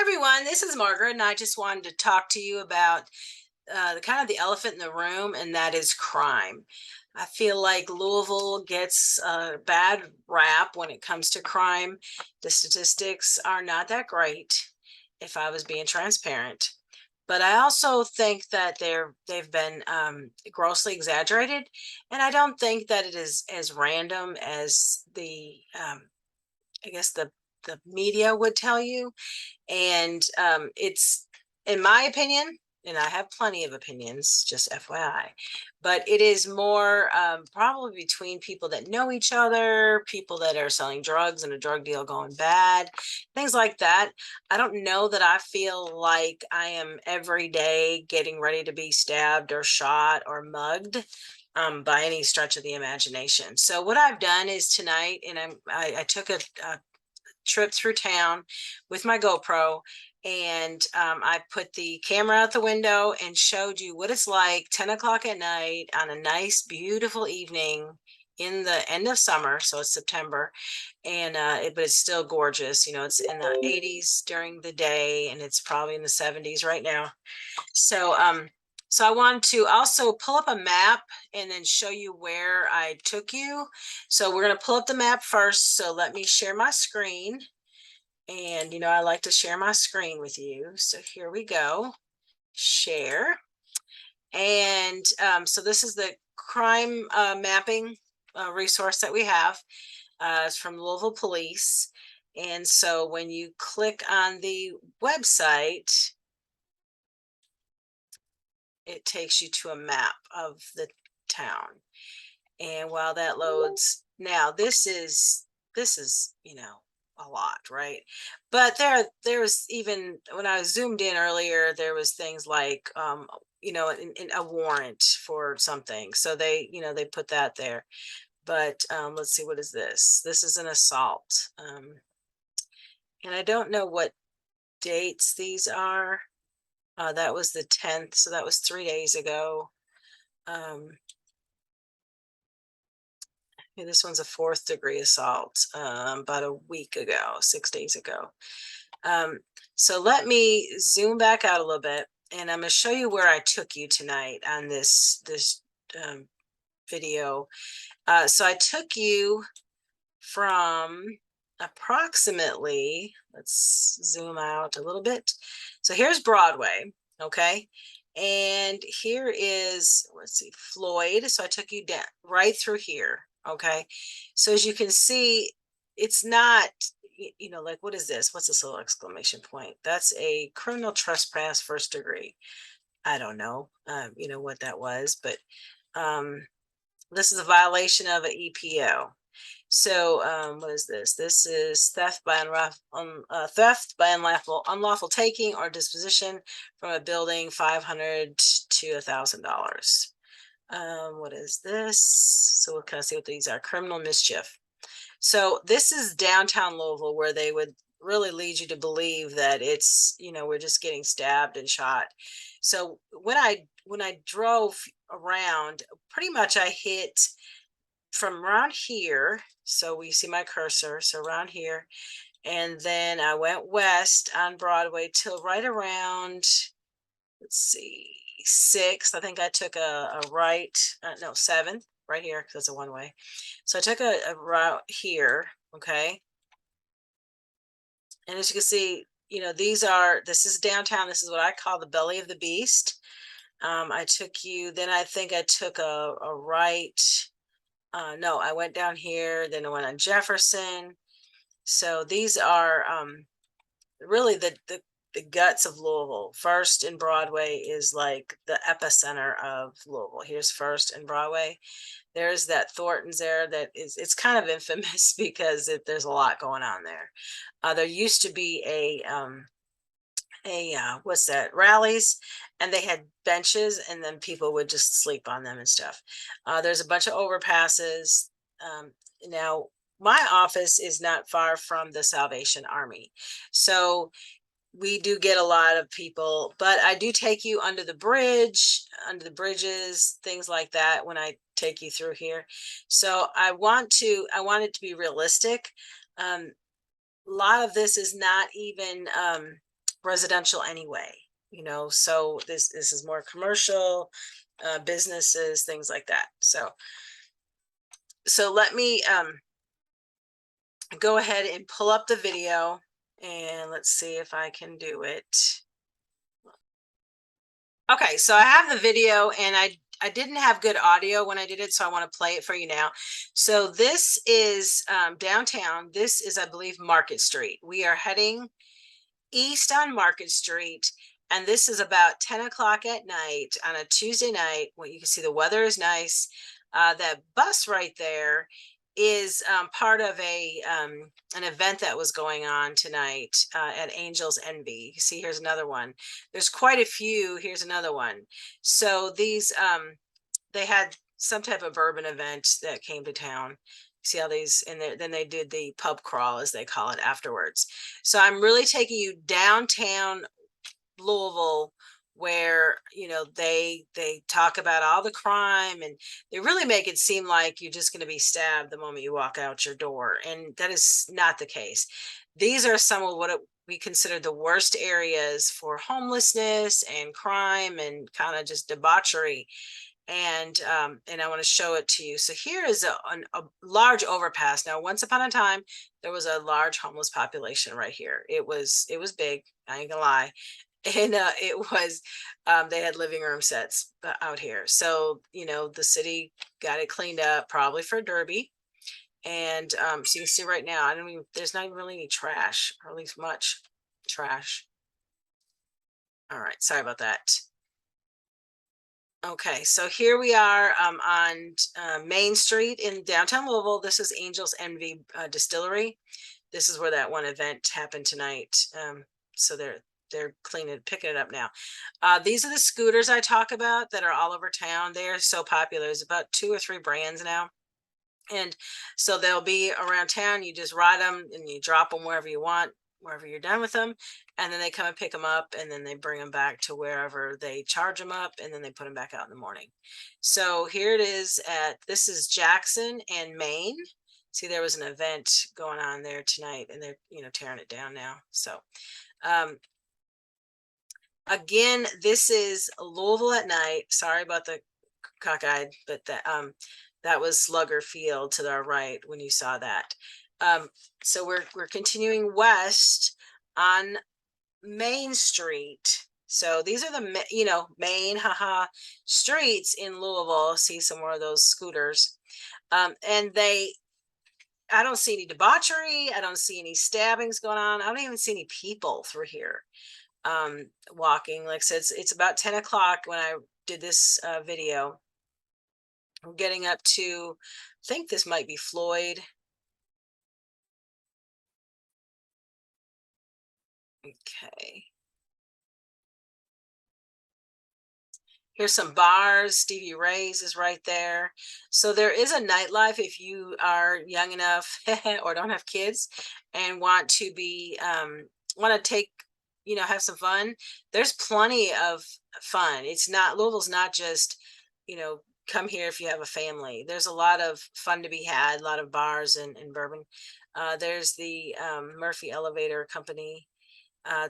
Everyone, this is Margaret, and I just wanted to talk to you about the kind of the elephant in the room, and that is crime. I feel like Louisville gets a bad rap when it comes to crime. The statistics are not that great, if I was being transparent. But I also think that they've been grossly exaggerated, and I don't think that it is as random as I guess the media would tell you. And it's, in my opinion, and I have plenty of opinions, just FYI, but it is more probably between people that know each other, people that are selling drugs and a drug deal going bad, things like that. I don't know that I feel like I am every day getting ready to be stabbed or shot or mugged. By any stretch of the imagination. So what I've done is tonight, and I took a trip through town with my GoPro, and I put the camera out the window and showed you what it's like 10 o'clock at night on a nice, beautiful evening in the end of summer. So it's September, and but it's still gorgeous. You know, it's in the 80s during the day, and it's probably in the 70s right now. So I want to also pull up a map and then show you where I took you. So we're going to pull up the map first. So let me share my screen. And, I like to share my screen with you. So here we go. Share. And so this is the crime mapping resource that we have. It's from Louisville Police. And so when you click on the website, it takes you to a map of the town. And while that loads, now this is a lot, right? But there was, even when I zoomed in earlier, there was things like in a warrant for something. So they put that there. But let's see, what is this? This is an assault. And I don't know what dates these are. That was the 10th, so that was 3 days ago. Yeah, this one's a fourth degree assault, about a week ago, 6 days ago. So let me zoom back out a little bit, and I'm going to show you where I took you tonight on this video. So I took you from approximately, let's zoom out a little bit. So here's Broadway, okay? And here is, let's see, Floyd. So I took you down right through here, okay? So as you can see, it's not, like, what is this? What's this little exclamation point? That's a criminal trespass first degree. I don't know, what that was, but this is a violation of an EPO. So what is this? This is theft by unlawful taking or disposition from a building, $500 to $1,000. What is this? So we'll kind of see what these are. Criminal mischief. So this is downtown Louisville, where they would really lead you to believe that it's, we're just getting stabbed and shot. So when I drove around, pretty much I hit from around here. So we see my cursor. So around here. And then I went west on Broadway till right around, let's see, 6th. I think I took a right, no, 7th, right here, because it's a one way. So I took a route here, okay? And as you can see, this is downtown. This is what I call the belly of the beast. I took you, then I think I took a right. No, I went down here, then I went on Jefferson. So these are really the guts of Louisville. First and Broadway is like the epicenter of Louisville. Here's First and Broadway. There's that Thornton's there that it's kind of infamous because there's a lot going on there. There used to be a what's that, rallies, and they had benches, and then people would just sleep on them and stuff. There's a bunch of overpasses. Now my office is not far from the Salvation Army, so we do get a lot of people, but I do take you under the bridges, things like that when I take you through here. So I want it to be realistic. A lot of this is not even residential anyway, so this is more commercial, businesses, things like that. So let me go ahead and pull up the video, and let's see if I can do it. Okay, so I have the video, and I didn't have good audio when I did it, so I want to play it for you now. So this is downtown. This is, I believe, Market Street. We are heading east on Market Street, and this is about 10 o'clock at night on a Tuesday night. Well, you can see the weather is nice. That bus right there is part of an event that was going on tonight at Angel's Envy. You can see here's another one. There's quite a few. Here's another one. So these they had some type of bourbon event that came to town. See how these in there, then they did the pub crawl, as they call it, afterwards. So I'm really taking you downtown Louisville, where they talk about all the crime, and they really make it seem like you're just going to be stabbed the moment you walk out your door, and that is not the case. These are some of what we consider the worst areas for homelessness and crime and kind of just debauchery, and I want to show it to you. So here is a large overpass. Now, once upon a time, there was a large homeless population right here. It was big. I ain't gonna lie, and it was they had living room sets out here. So the city got it cleaned up, probably for Derby, and so you can see right now, I don't even. There's not even really any trash, or at least much trash. All right, sorry about that. Okay, so here we are on Main Street in downtown Louisville. This is Angel's Envy Distillery. This is where that one event happened tonight. So they're cleaning, picking it up now. These are the scooters I talk about that are all over town. They are so popular. There's about 2 or 3 brands now. And so they'll be around town. You just ride them and you drop them wherever you want, wherever you're done with them. And then they come and pick them up, and then they bring them back to wherever they charge them up, and then they put them back out in the morning. So here it is this is Jackson and Maine. See, there was an event going on there tonight, and they're, tearing it down now. So, again, this is Louisville at night. Sorry about the cockeyed, but that was Slugger Field to our right when you saw that. So we're continuing west on Main Street. So these are the main streets in Louisville. See some more of those scooters, and I don't see any debauchery. I don't see any stabbings going on. I don't even see any people through here walking. Like I said, it's about 10 o'clock when I did this video. We're getting up to, I think this might be Floyd. Okay. Here's some bars. Stevie Ray's is right there. So there is a nightlife if you are young enough or don't have kids and want to be want to take, have some fun. There's plenty of fun. Louisville's not just, come here if you have a family. There's a lot of fun to be had, a lot of bars and bourbon. There's the Murphy Elevator Company.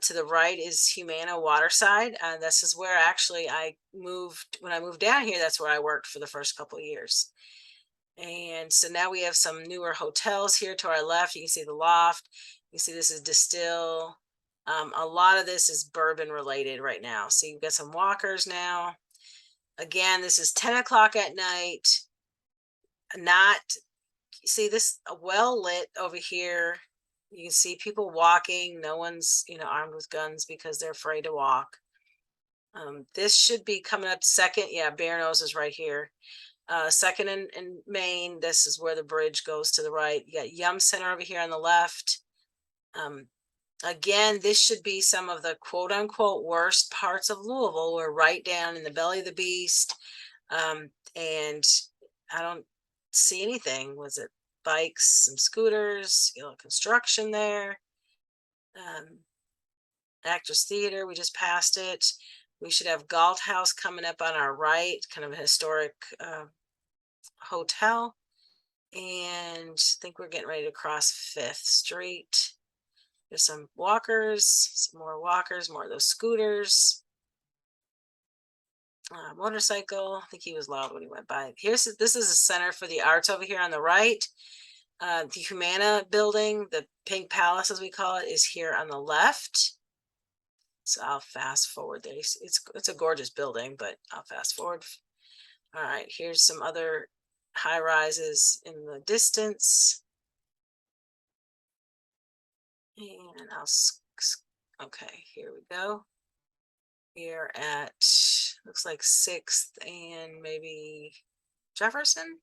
To the right is Humana Waterside. This is where actually I moved. When I moved down here, that's where I worked for the first couple of years. And so now we have some newer hotels here to our left. You can see the Loft. You can see this is Distill. A lot of this is bourbon related right now. So you've got some walkers now. Again, this is 10 o'clock at night. See this well lit over here. You can see people walking. No one's, armed with guns because they're afraid to walk. This should be coming up second. Yeah, Bear Nose is right here. Second in Maine. This is where the bridge goes to the right. You got Yum Center over here on the left. Again, this should be some of the quote unquote worst parts of Louisville. We're right down in the belly of the beast. And I don't see anything. Was it bikes, some scooters, construction there. Actors Theater, we just passed it. We should have Galt House coming up on our right, kind of a historic hotel. And I think we're getting ready to cross 5th Street. There's some walkers, some more walkers, more of those scooters. Motorcycle. I think he was loud when he went by. This is a center for the arts over here on the right. The Humana building, the Pink Palace as we call it, is here on the left. So I'll fast forward there. It's a gorgeous building, but I'll fast forward. All right, here's some other high rises in the distance. And okay, here we go. We're at, looks like 6th and maybe Jefferson.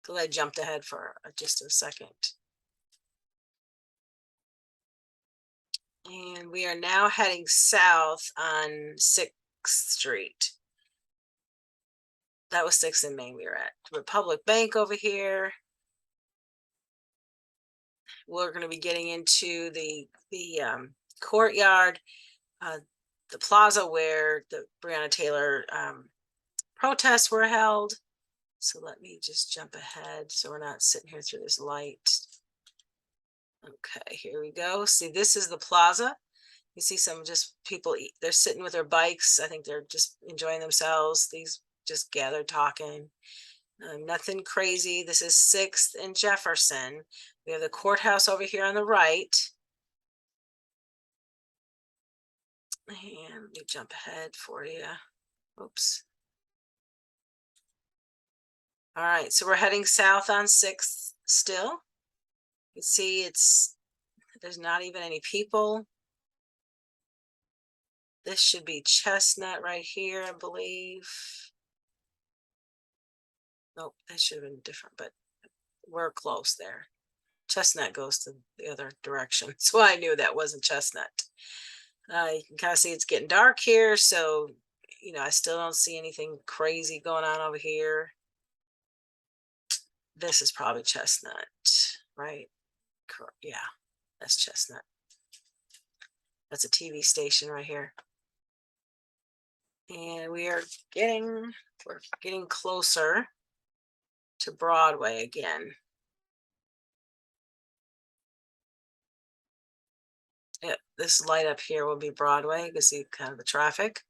Because I jumped ahead for just a second. And we are now heading south on 6th Street. That was 6th and Main we were at. Republic Bank over here. We're going to be getting into the courtyard, the plaza where the Breonna Taylor protests were held. So let me just jump ahead so we're not sitting here through this light. Okay, here we go. See, this is the plaza. You see some just people, they're sitting with their bikes. I think they're just enjoying themselves. These just gathered talking. Nothing crazy. This is 6th and Jefferson. We have the courthouse over here on the right. And let me jump ahead for you. Oops. All right, so we're heading south on 6th still. You can see there's not even any people. This should be Chestnut right here, I believe. Nope, that should have been different, but we're close there. Chestnut goes to the other direction, so I knew that wasn't Chestnut. You can kind of see it's getting dark here, so I still don't see anything crazy going on over here. This is probably Chestnut, right? Yeah, that's Chestnut. That's a TV station right here. And we're getting closer to Broadway again. Yeah, this light up here will be Broadway. You can see kind of the traffic.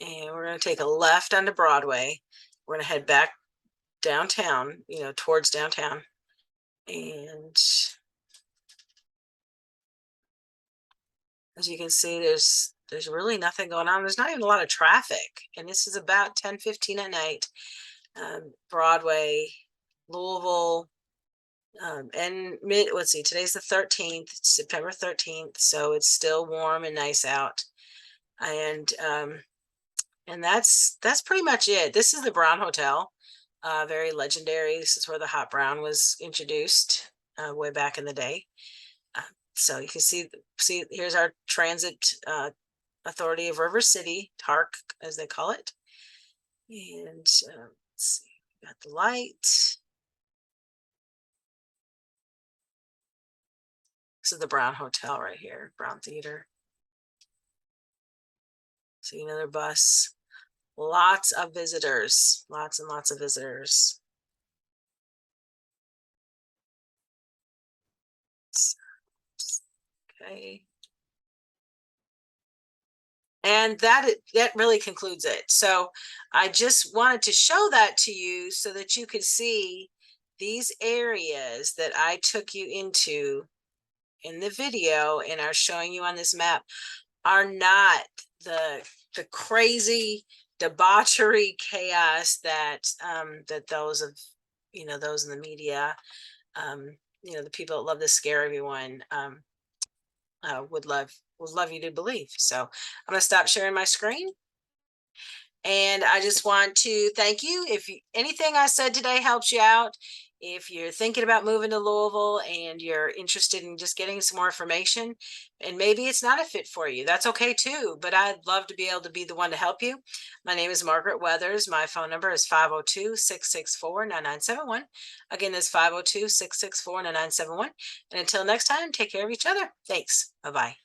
And we're going to take a left onto Broadway. We're going to head back downtown, towards downtown. And as you can see, there's really nothing going on. There's not even a lot of traffic. And this is about 10:15 at night. Broadway, Louisville, and let's see, today's the 13th, September 13th. So it's still warm and nice out. And that's pretty much it. This is the Brown Hotel, very legendary. This is where the hot brown was introduced way back in the day. So you can see here's our transit authority of River City, TARC as they call it. And let's see, got the light. This is the Brown Hotel right here, Brown Theater. See another bus. Lots of visitors, lots and lots of visitors. Okay. And that really concludes it. So I just wanted to show that to you so that you could see these areas that I took you into in the video and are showing you on this map are not the crazy debauchery chaos that those of those in the media, the people that love to scare everyone would love you to believe. So I'm going to stop sharing my screen. And I just want to thank you. If anything I said today helps you out, if you're thinking about moving to Louisville and you're interested in just getting some more information, and maybe it's not a fit for you, that's okay too. But I'd love to be able to be the one to help you. My name is Margaret Weathers. My phone number is 502-664-9971. Again, that's 502-664-9971. And until next time, take care of each other. Thanks. Bye-bye.